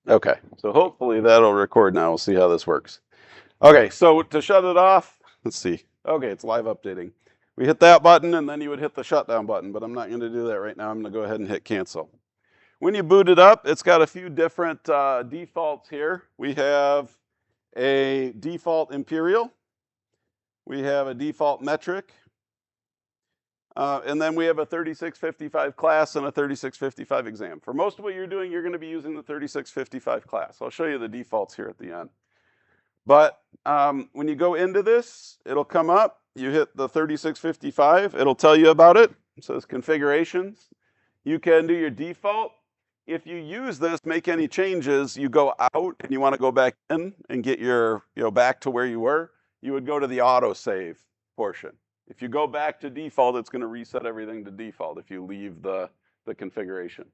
Okay, so hopefully that'll record now. We'll see how this works. Okay, so to shut it off, let's see. Okay, it's live updating. We hit that button and then you would hit the shutdown button, but I'm not going to do that right now. I'm going to go ahead and hit cancel. When you boot it up, it's got a few different defaults here. We have a default imperial. We have a default metric. And then we have a 3655 class and a 3655 exam. For most of what you're doing, you're going to be using the 3655 class. I'll show you the defaults here at the end. But when you go into this, it'll come up. You hit the 3655. It'll tell you about it. It says configurations. You can do your default. If you use this, make any changes, you go out and you want to go back in and get your, back to where you were, you would go to the autosave portion. If you go back to default, it's going to reset everything to default if you leave the configuration.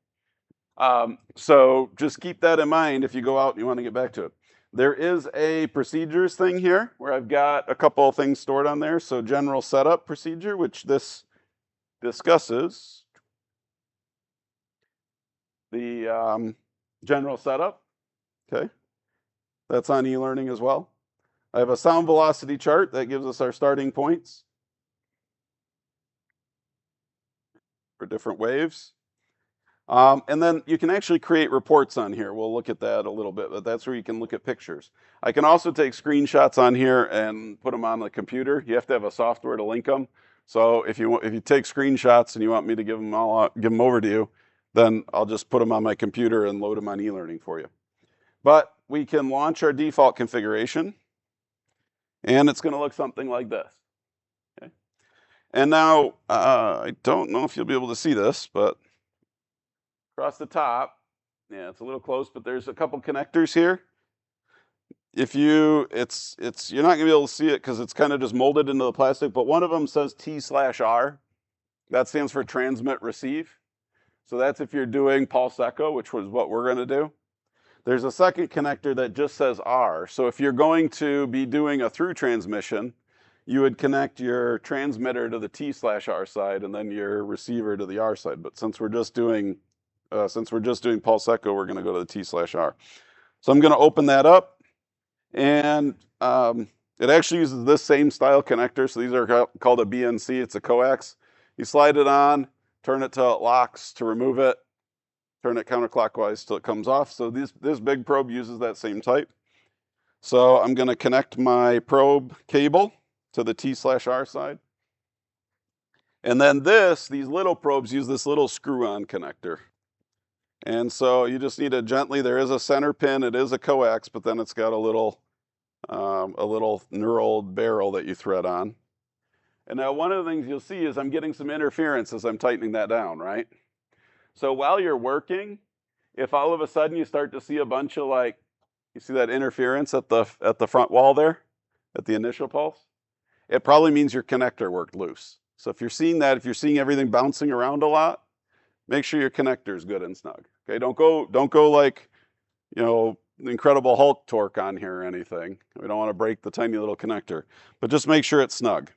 So just keep that in mind if you go out and you want to get back to it. There is a procedures thing here where I've got a couple of things stored on there. So general setup procedure, which this discusses the general setup. Okay, that's on e-learning as well. I have a sound velocity chart that gives us our starting points for different waves. And then you can actually create reports on here. We'll look at that a little bit, but that's where you can look at pictures. I can also take screenshots on here and put them on the computer. You have to have a software to link them. So if you take screenshots and you want me to give them over to you, then I'll just put them on my computer and load them on e-learning for you. But we can launch our default configuration, and it's going to look something like this. Okay. And now, I don't know if you'll be able to see this, but across the top, yeah, it's a little close, but there's a couple connectors here. If you're not gonna be able to see it because it's kind of just molded into the plastic, but one of them says T/R. That stands for transmit receive. So that's if you're doing pulse echo, which was what we're gonna do. There's a second connector that just says R. So if you're going to be doing a through transmission, you would connect your transmitter to the T/R side and then your receiver to the R side. But since we're just doing pulse echo, we're going to go to the T/R. So I'm going to open that up, and it actually uses this same style connector. So these are called a BNC. It's a coax. You slide it on, turn it till it locks to remove it, turn it counterclockwise till it comes off. So this big probe uses that same type. So I'm going to connect my probe cable to the T/R side. And then these little probes use this little screw-on connector. And so you just need to gently, there is a center pin, it is a coax, but then it's got a little knurled barrel that you thread on. And now one of the things you'll see is I'm getting some interference as I'm tightening that down, right? So while you're working, if all of a sudden you start to see a bunch of you see that interference at the front wall there, at the initial pulse, it probably means your connector worked loose. So if you're seeing that, if you're seeing everything bouncing around a lot, make sure your connector is good and snug. Okay, don't go like, Incredible Hulk torque on here or anything. We don't want to break the tiny little connector, but just make sure it's snug.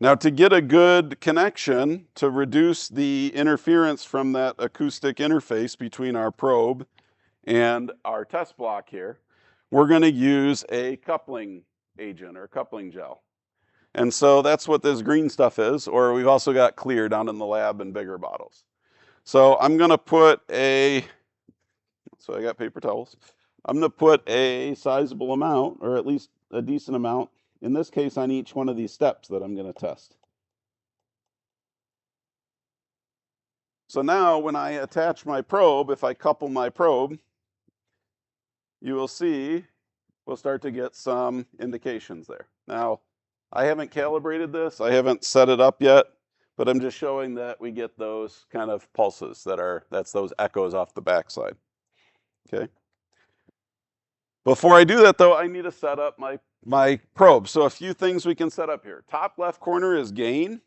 Now, to get a good connection, to reduce the interference from that acoustic interface between our probe and our test block here, we're going to use a coupling agent or coupling gel. And so that's what this green stuff is, or we've also got clear down in the lab in bigger bottles. So I'm going to put so I got paper towels. I'm going to put a sizable amount, or at least a decent amount, in this case on each one of these steps that I'm going to test. So now when I attach my probe, if I couple my probe, you will see we'll start to get some indications there. Now, I haven't calibrated this. I haven't set it up yet, but I'm just showing that we get those kind of pulses that's those echoes off the backside. Okay. Before I do that though, I need to set up my probe. So a few things we can set up here. Top left corner is gain.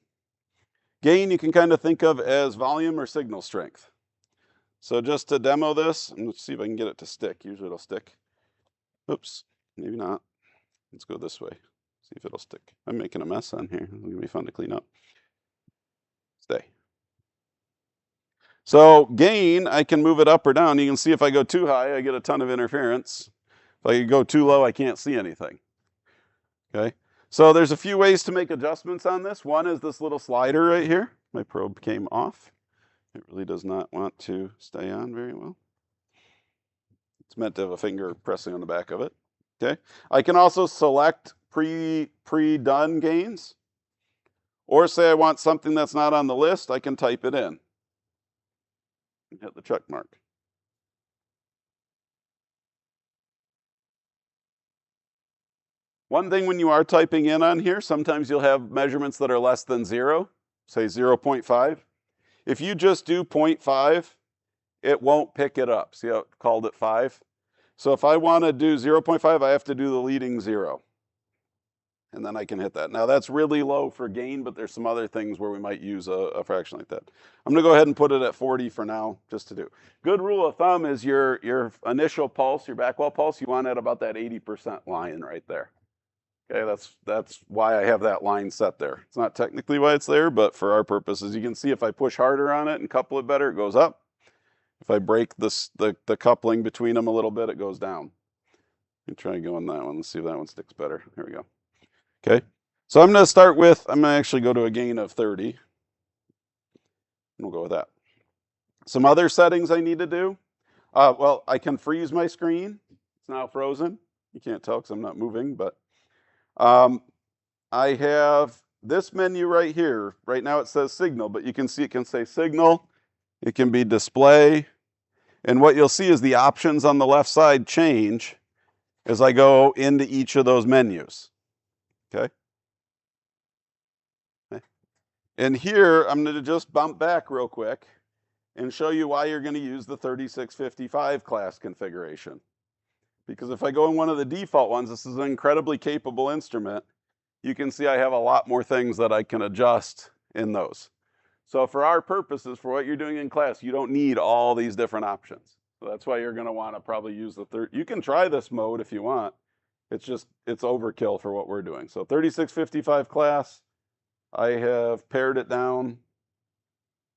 Gain you can kind of think of as volume or signal strength. So just to demo this, let's see if I can get it to stick. Usually it'll stick. Oops, maybe not. Let's go this way. See if it'll stick. I'm making a mess on here. It's gonna be fun to clean up. Stay. So gain, I can move it up or down. You can see if I go too high, I get a ton of interference. If I go too low, I can't see anything. Okay. So there's a few ways to make adjustments on this. One is this little slider right here. My probe came off. It really does not want to stay on very well. It's meant to have a finger pressing on the back of it. Okay. I can also select pre-done gains. Or say I want something that's not on the list, I can type it in. Hit the check mark. One thing when you are typing in on here, sometimes you'll have measurements that are less than 0, say 0.5. If you just do 0.5, it won't pick it up. See how it called it 5? So if I want to do 0.5, I have to do the leading 0. And then I can hit that. Now that's really low for gain, but there's some other things where we might use a fraction like that. I'm gonna go ahead and put it at 40 for now, just to do. Good rule of thumb is your initial pulse, your back wall pulse, you want at about that 80% line right there. Okay, that's why I have that line set there. It's not technically why it's there, but for our purposes, you can see if I push harder on it and couple it better, it goes up. If I break the coupling between them a little bit, it goes down. Let me try going that one. Let's see if that one sticks better. Here we go. Okay, so I'm going to start with, I'm going to actually go to a gain of 30. And we'll go with that. Some other settings I need to do. Well, I can freeze my screen. It's now frozen. You can't tell because I'm not moving, but I have this menu right here. Right now it says signal, but you can see it can say signal. It can be display. And what you'll see is the options on the left side change as I go into each of those menus. Okay. And here, I'm going to just bump back real quick and show you why you're going to use the 3655 class configuration. Because if I go in one of the default ones, this is an incredibly capable instrument. You can see I have a lot more things that I can adjust in those. So for our purposes, for what you're doing in class, you don't need all these different options. So that's why you're going to want to probably use the you can try this mode if you want. It's overkill for what we're doing. So 3655 class, I have pared it down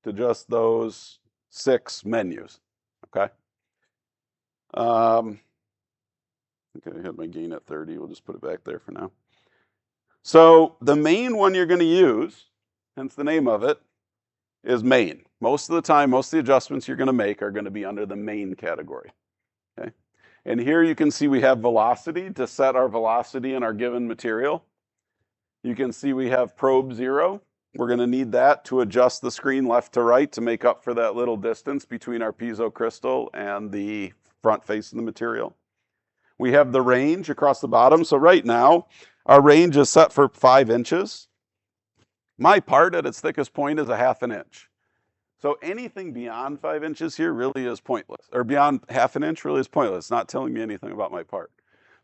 to just those 6 menus. Okay. Okay, I had my gain at 30. We'll just put it back there for now. So the main one you're going to use, hence the name of it, is main. Most of the time, most of the adjustments you're going to make are going to be under the main category. Okay. And here you can see we have velocity to set our velocity in our given material. You can see we have probe 0. We're going to need that to adjust the screen left to right to make up for that little distance between our piezo crystal and the front face of the material. We have the range across the bottom. So right now, our range is set for 5 inches. My part at its thickest point is a 1/2 inch. So anything beyond 5 inches here really is pointless, or beyond 1/2 inch really is pointless. It's not telling me anything about my part.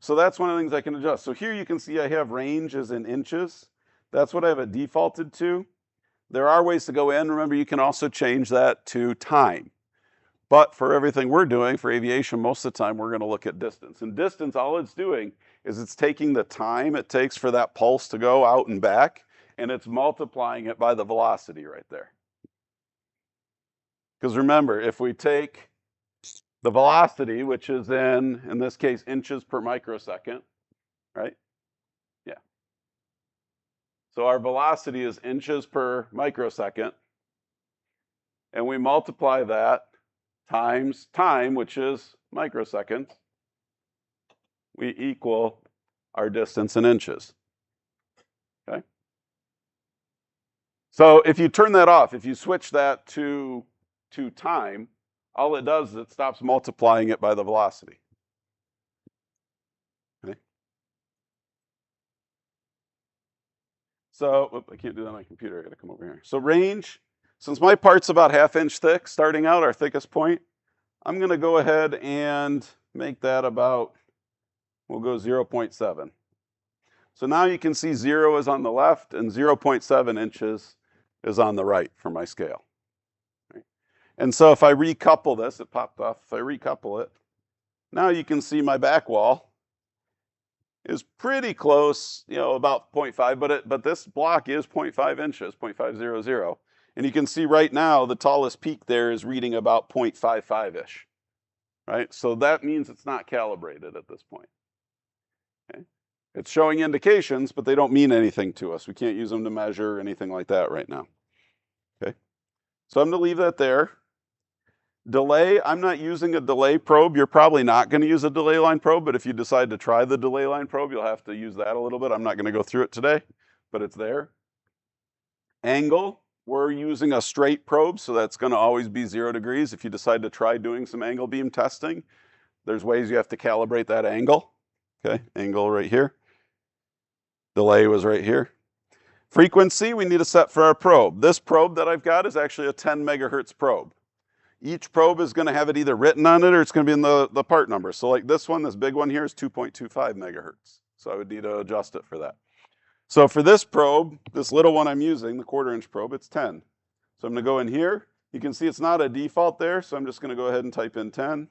So that's one of the things I can adjust. So here you can see I have ranges in inches. That's what I have it defaulted to. There are ways to go in. Remember, you can also change that to time. But for everything we're doing, for aviation, most of the time we're going to look at distance. And distance, all it's doing is it's taking the time it takes for that pulse to go out and back, and it's multiplying it by the velocity right there. Because remember, if we take the velocity, which is in this case, inches per microsecond, right? Yeah. So our velocity is inches per microsecond, and we multiply that times time, which is microseconds, we equal our distance in inches. Okay? So if you turn that off, if you switch that to time, all it does is it stops multiplying it by the velocity. Okay? So, I can't do that on my computer. I gotta come over here. So range, since my part's about 1/2 inch thick, starting out, our thickest point, I'm gonna go ahead and make that about, we'll go 0.7. So now you can see 0 is on the left and 0.7 inches is on the right for my scale. Right? And so if I recouple this, it popped off. If I recouple it, now you can see my back wall is pretty close, about 0.5, but this block is 0.5 inches, 0.500. And you can see right now the tallest peak there is reading about 0.55-ish, right? So that means it's not calibrated at this point. Okay? It's showing indications, but they don't mean anything to us. We can't use them to measure anything like that right now. Okay, so I'm going to leave that there. Delay, I'm not using a delay probe. You're probably not going to use a delay line probe, but if you decide to try the delay line probe, you'll have to use that a little bit. I'm not going to go through it today, but it's there. Angle, we're using a straight probe, so that's going to always be 0 degrees. If you decide to try doing some angle beam testing, there's ways you have to calibrate that angle. Okay, angle right here. Delay was right here. Frequency, we need to set for our probe. This probe that I've got is actually a 10 megahertz probe. Each probe is going to have it either written on it or it's going to be in the part number. So like this one, this big one here is 2.25 megahertz. So I would need to adjust it for that. So for this probe, this little one I'm using, the 1/4 inch probe, it's 10. So I'm going to go in here. You can see it's not a default there, so I'm just going to go ahead and type in 10.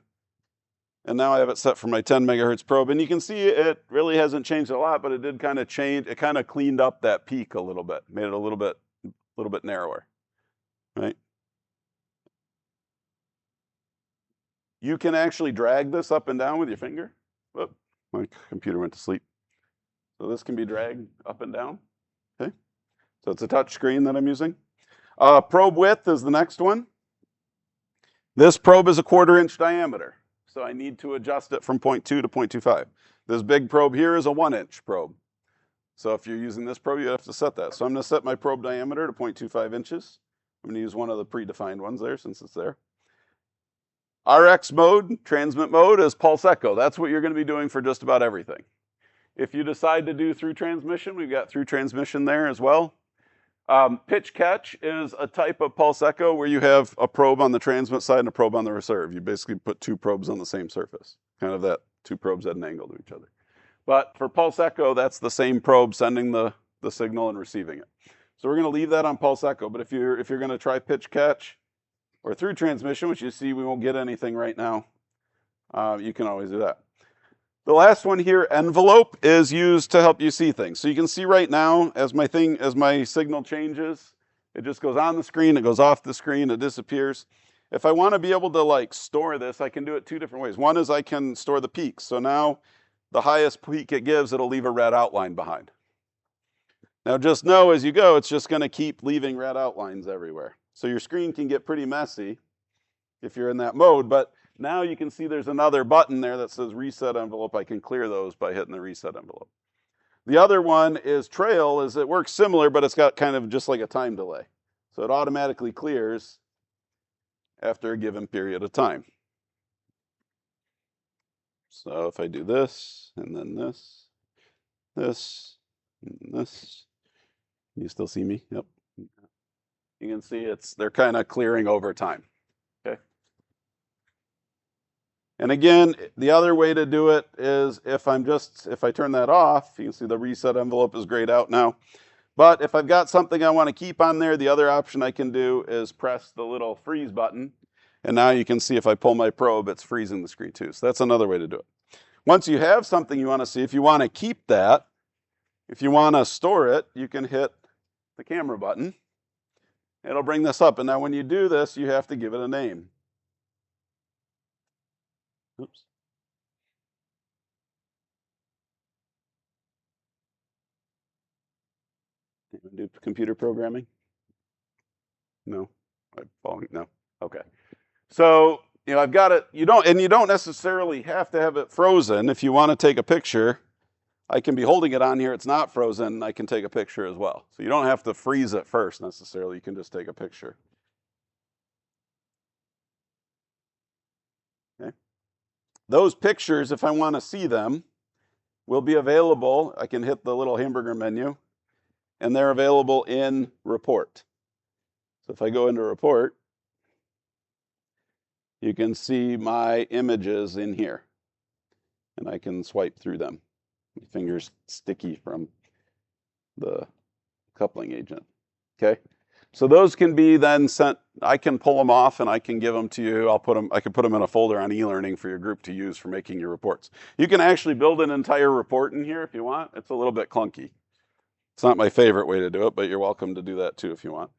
And now I have it set for my 10 megahertz probe. And you can see it really hasn't changed a lot, but it did kind of change. It kind of cleaned up that peak a little bit, made it a little bit narrower, right? You can actually drag this up and down with your finger. Oh, my computer went to sleep. So this can be dragged up and down. Okay. So it's a touch screen that I'm using. Probe width is the next one. This probe is a 1/4 inch diameter. So I need to adjust it from 0.2 to 0.25. This big probe here is a 1 inch probe. So if you're using this probe, you have to set that. So I'm going to set my probe diameter to 0.25 inches. I'm going to use one of the predefined ones there since it's there. RX mode, transmit mode, is pulse echo. That's what you're going to be doing for just about everything. If you decide to do through transmission, we've got through transmission there as well. Pitch catch is a type of pulse echo where you have a probe on the transmit side and a probe on the receive. You basically put 2 probes on the same surface, kind of that 2 probes at an angle to each other. But for pulse echo, that's the same probe sending the signal and receiving it. So we're going to leave that on pulse echo. But if you're going to try pitch catch or through transmission, which you see we won't get anything right now, you can always do that. The last one here, envelope, is used to help you see things. So you can see right now, as my signal changes, it just goes on the screen, it goes off the screen, it disappears. If I want to be able to like store this, I can do it 2 different ways. One is I can store the peaks. So now the highest peak it gives, it'll leave a red outline behind. Now just know as you go, it's just going to keep leaving red outlines everywhere. So your screen can get pretty messy if you're in that mode, but now you can see there's another button there that says reset envelope. I can clear those by hitting the reset envelope. The other one is trail, it works similar, but it's got kind of just like a time delay. So it automatically clears after a given period of time. So if I do this, and then this, and this, you still see me? Yep. You can see they're kind of clearing over time. Okay. And again, the other way to do it is if I turn that off, you can see the reset envelope is grayed out now. But if I've got something I want to keep on there, the other option I can do is press the little freeze button. And now you can see if I pull my probe, it's freezing the screen too. So that's another way to do it. Once you have something you want to see, if you want to keep that, if you want to store it, you can hit the camera button. It'll bring this up. And now when you do this, you have to give it a name. Oops. Do computer programming? No. No. Okay. So, I've got it. You don't necessarily have to have it frozen. If you want to take a picture, I can be holding it on here. It's not frozen. I can take a picture as well. So you don't have to freeze it first necessarily. You can just take a picture. Okay. Those pictures, if I want to see them, will be available. I can hit the little hamburger menu, and they're available in report. So if I go into report, you can see my images in here, and I can swipe through them. My finger's sticky from the coupling agent. Okay, so those can be then sent. I can pull them off and I can give them to you. I can put them in a folder on e-learning for your group to use for making your reports. You can actually build an entire report in here if you want. It's a little bit clunky. It's not my favorite way to do it, but you're welcome to do that too if you want.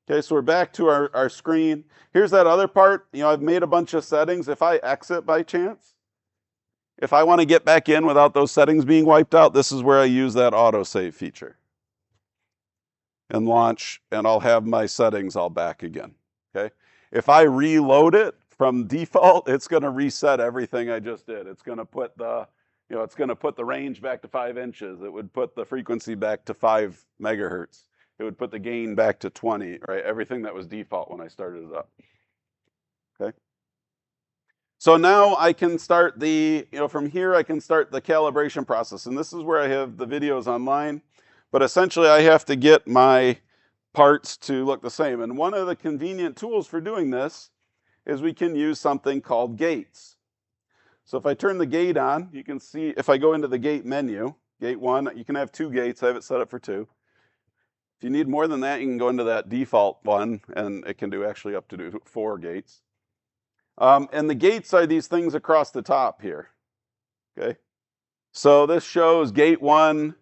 Okay, so we're back to our screen. Here's that other part. I've made a bunch of settings. If I exit by chance, if I want to get back in without those settings being wiped out, this is where I use that autosave feature and launch, and I'll have my settings all back again. Okay. If I reload it from default, it's going to reset everything I just did. It's going to put the range back to 5 inches. It would put the frequency back to 5 megahertz. It would put the gain back to 20, right? Everything that was default when I started it up. Okay. So now I can start from here I can start the calibration process. And this is where I have the videos online. But essentially I have to get my parts to look the same. And one of the convenient tools for doing this is we can use something called gates. So if I turn the gate on, you can see if I go into the gate menu, gate 1, you can have 2 gates. I have it set up for 2. If you need more than that, you can go into that default one, and it can do actually up to 4 gates. And the gates are these things across the top here. Okay. So this shows gate 1.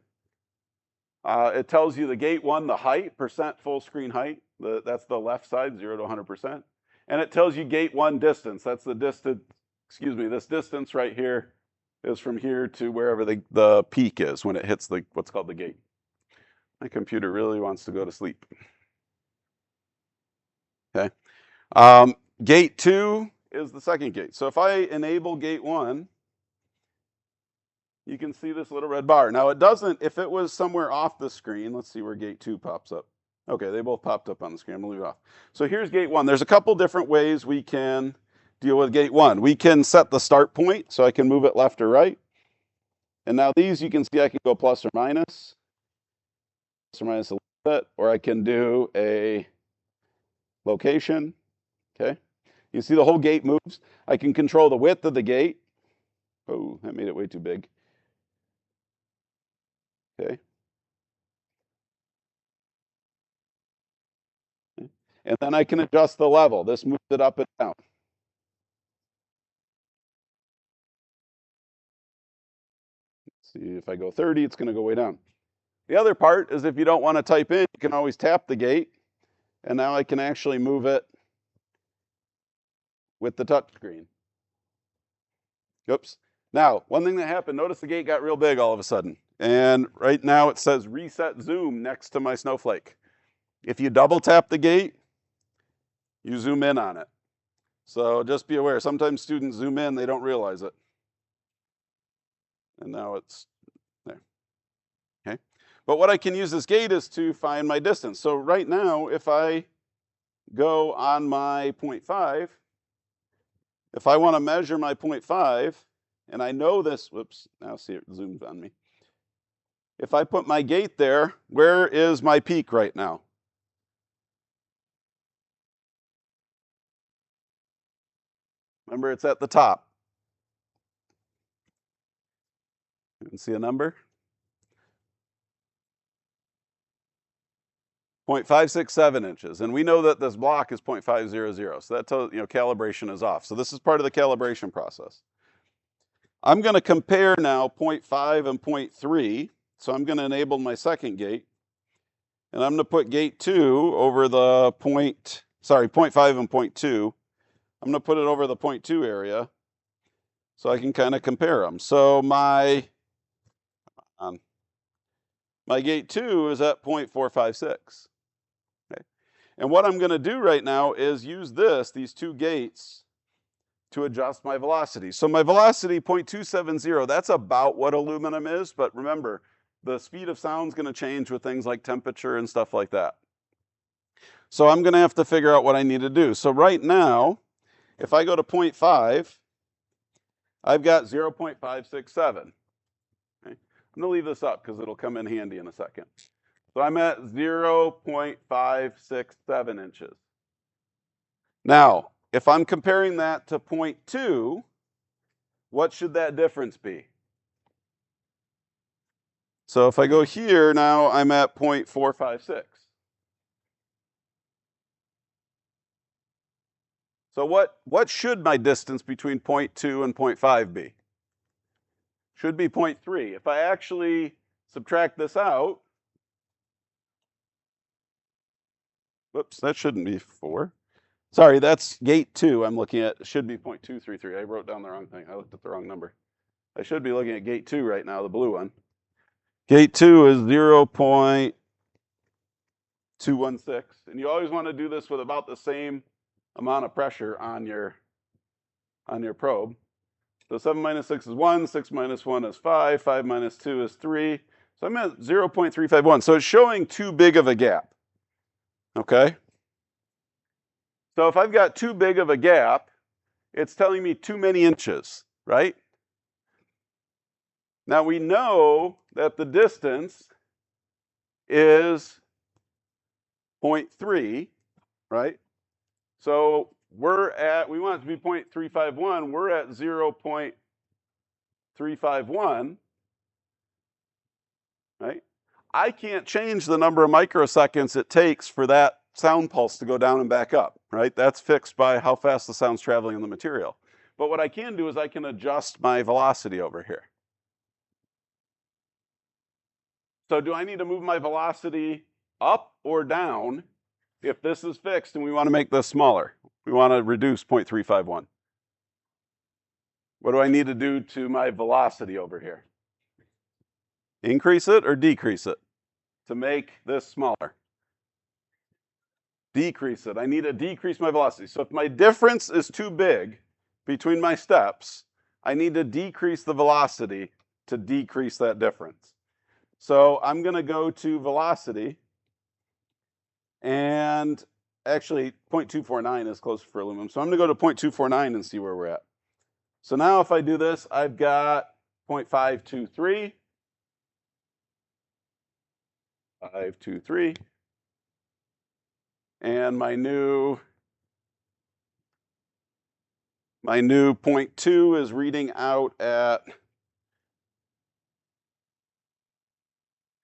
It tells you the gate 1, the height, percent full screen height. That's the left side, 0 to 100%. And it tells you gate 1 distance. That's the distance, this distance right here is from here to wherever the peak is when it hits what's called the gate. My computer really wants to go to sleep. Okay. Gate 2 is the second gate. So if I enable gate 1, you can see this little red bar. Now it doesn't, if it was somewhere off the screen, let's see where gate 2 pops up. Okay, they both popped up on the screen. I'm gonna leave it off. So here's gate 1. There's a couple different ways we can deal with gate 1. We can set the start point, so I can move it left or right. And now these, you can see I can go plus or minus a little bit, or I can do a location. Okay. You see the whole gate moves. I can control the width of the gate. Oh, that made it way too big. Okay. And then I can adjust the level. This moves it up and down. See, if I go 30, it's going to go way down. The other part is if you don't want to type in, you can always tap the gate. And now I can actually move it with the touch screen. Oops. Now, one thing that happened, notice the gate got real big all of a sudden. And right now it says reset zoom next to my snowflake. If you double tap the gate, you zoom in on it. So just be aware, sometimes students zoom in, they don't realize it. And now it's there. Okay. But what I can use this gate is to find my distance. So right now, if I go on my 0.5, if I want to measure my 0.5, and I know this, whoops, now see it zoomed on me. If I put my gate there, where is my peak right now? Remember, it's at the top. You can see a number. 0.567 inches. And we know that this block is 0.500. So that tells, calibration is off. So this is part of the calibration process. I'm going to compare now 0.5 and 0.3. So I'm going to enable my second gate. And I'm going to put gate 2 over the 0.5 and 0.2. I'm going to put it over the 0.2 area so I can kind of compare them. So my gate 2 is at 0.456. Okay. And what I'm going to do right now is use these 2 gates, to adjust my velocity. So my velocity, 0.270, that's about what aluminum is. But remember, the speed of sound is going to change with things like temperature and stuff like that. So I'm going to have to figure out what I need to do. So right now, if I go to 0.5, I've got 0.567. Okay. I'm going to leave this up because it'll come in handy in a second. So I'm at 0.567 inches. Now, if I'm comparing that to 0.2, what should that difference be? So if I go here, now I'm at 0.456. So what should my distance between 0.2 and 0.5 be? Should be 0.3. If I actually subtract this out, Whoops, that shouldn't be 4. Sorry, that's gate 2 I'm looking at. It should be 0.233. I wrote down the wrong thing. I looked at the wrong number. I should be looking at gate 2 right now, the blue one. Gate 2 is 0.216. And you always want to do this with about the same amount of pressure on your probe. So 7 minus 6 is 1, 6 minus 1 is 5, 5 minus 2 is 3. So I'm at 0.351. So it's showing too big of a gap. Okay? So if I've got too big of a gap, it's telling me too many inches, right? Now we know that the distance is 0.3, right? So we want it to be 0.351, we're at 0.351, right? I can't change the number of microseconds it takes for that sound pulse to go down and back up, right? That's fixed by how fast the sound's traveling in the material. But what I can do is I can adjust my velocity over here. So do I need to move my velocity up or down if this is fixed and we want to make this smaller? We want to reduce 0.351. What do I need to do to my velocity over here? Increase it or decrease it to make this smaller? Decrease it. I need to decrease my velocity. So if my difference is too big between my steps, I need to decrease the velocity to decrease that difference. So I'm going to go to velocity, and actually 0.249 is closer for aluminum. So I'm going to go to 0.249 and see where we're at. So now if I do this, I've got 0.523, 523, and my new 0.2 is reading out at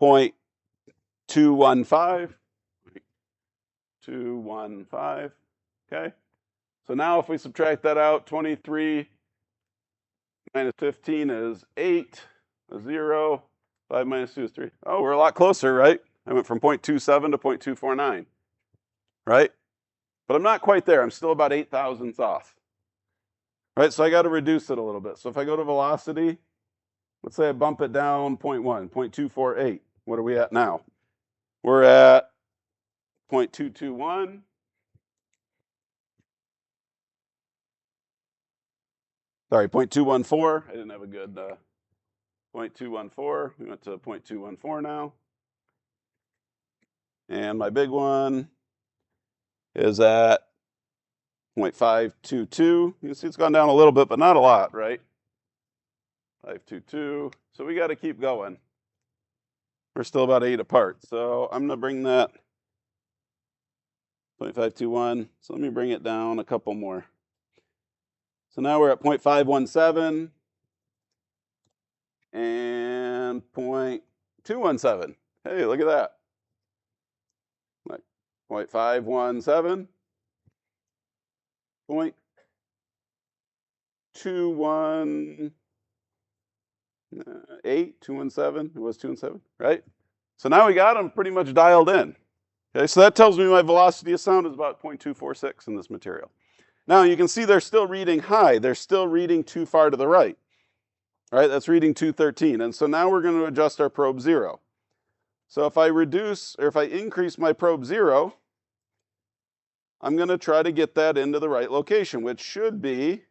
0.215. 215. Okay. So now if we subtract that out, 23 minus 15 is 8, 0. 5 minus 2 is 3. Oh, we're a lot closer, right? I went from 0.27 to 0.249, right? But I'm not quite there. I'm still about 8 thousandths off. Right, so I got to reduce it a little bit. So if I go to velocity, let's say I bump it down 0.1, 0.248. What are we at now? We're at 0.221. Sorry, 0.214. I didn't have a good 0.214. We went to 0.214 now. And my big one is at 0.522. You can see it's gone down a little bit, but not a lot, right? 522. So we got to keep going. We're still about 8 apart. So I'm going to bring that 0.521. So let me bring it down a couple more. So now we're at 0.517 and 0.217. Hey, look at that. 0.517, 0.218, 217. It was 217, right? So now we got them pretty much dialed in. Okay, so that tells me my velocity of sound is about 0.246 in this material. Now you can see they're still reading high. They're still reading too far to the right. All right, that's reading 213. And so now we're going to adjust our probe 0. So if I increase my probe 0, I'm going to try to get that into the right location, which should be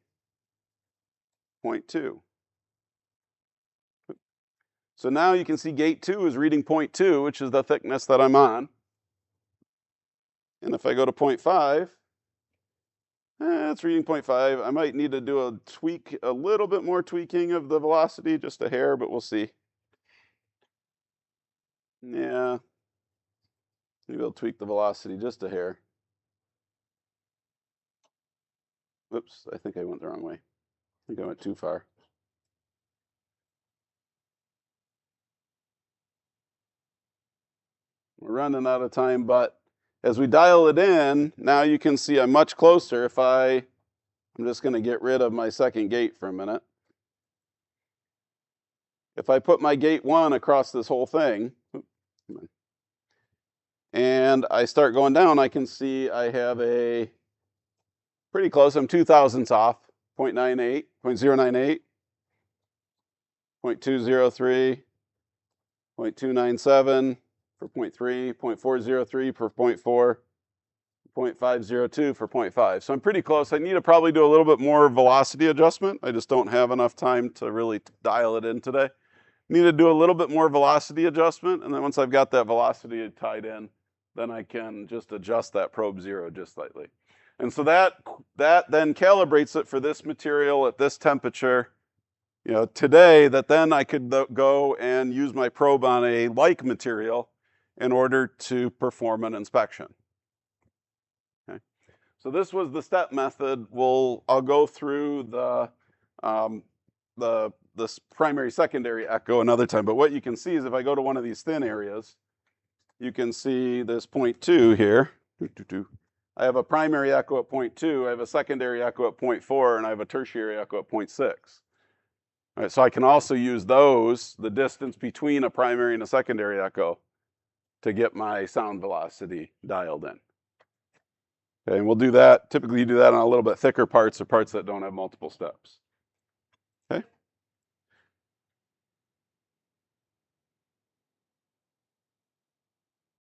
0.2. So now you can see gate 2 is reading 0.2, which is the thickness that I'm on. And if I go to 0.5, it's reading 0.5. I might need to do a little bit more tweaking of the velocity, just a hair, but we'll see. Yeah, maybe I'll tweak the velocity just a hair. Oops, I think I went the wrong way. I think I went too far. We're running out of time, but as we dial it in, now you can see I'm much closer. I'm just going to get rid of my second gate for a minute. If I put my gate 1 across this whole thing, and I start going down, I can see I have a pretty close. I'm 2 thousandths off, 0.98, 0.098, 0.203, 0.297 for 0.3, 0.403 for 0.4, 0.502 for 0.5. So I'm pretty close. I need to probably do a little bit more velocity adjustment. I just don't have enough time to really dial it in today. Need to do a little bit more velocity adjustment, and then once I've got that velocity tied in, then I can just adjust that probe zero just slightly. And so that then calibrates it for this material at this temperature, today, that then I could go and use my probe on a like material in order to perform an inspection. Okay. So this was the step method. I'll go through this primary secondary echo another time, but what you can see is if I go to one of these thin areas, you can see this 0.2 here. I have a primary echo at 0.2, I have a secondary echo at 0.4, and I have a tertiary echo at 0.6. All right, so I can also use the distance between a primary and a secondary echo, to get my sound velocity dialed in. Okay, and we'll do that, typically you do that on a little bit thicker parts or parts that don't have multiple steps.